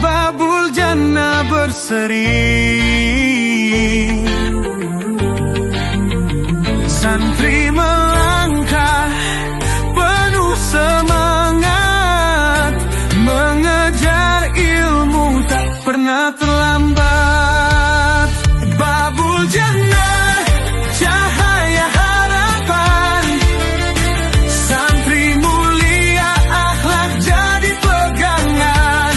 babul jannah berseri. Santri melangkah penuh semangat, mengejar ilmu tak pernah terlambat. Babul jannah, cahaya harapan. Santri mulia, akhlak jadi pegangan.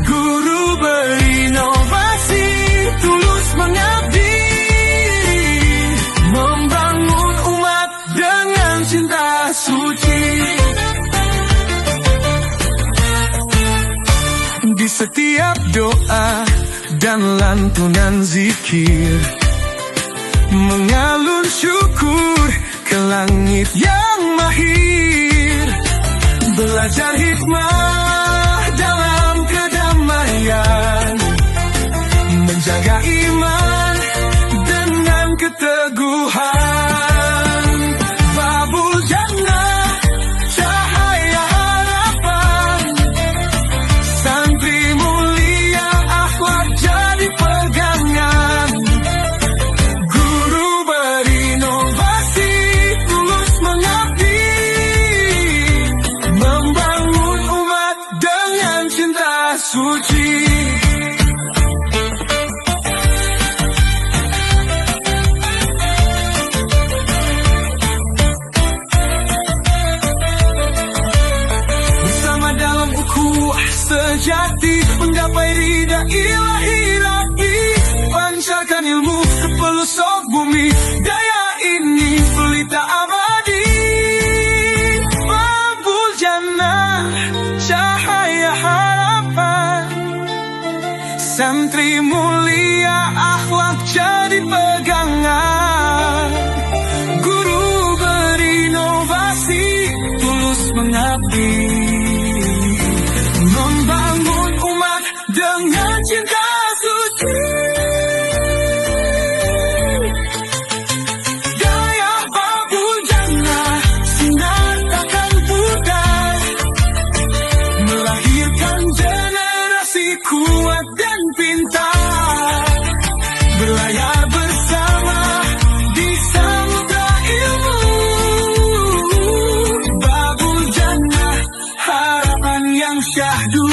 Guru berinovasi, tulus mengabdi, membangun umat dengan cinta suci. Di setiap doa dan lantunan zikir, mengalun syukur ke langit yang mahir. Belajar hikmah dalam kedamaian, menjaga iman dengan keteguhan. Babul jannah, cahaya harapan. Santri mulia, akhlak jadi pegangan. Guru berinovasi, tulus mengabdi, membangun umat dengan cinta suci. Sejati menggapai ridha ilahi Rabbi, pancarkan ilmu ke pelosok bumi. Daya ini pelita abadi. Babul jannah, cahaya harapan. Santri mulia, akhlak jadi pegangan. Guru berinovasi, tulus mengabdi, membangun umat dengan cinta suci. Daya babul jannah, sinar takkan pudar, melahirkan generasi kuat dan pintar. Berlayar bersama di samudra ilmu. Babul jannah, harapan yang syahdu.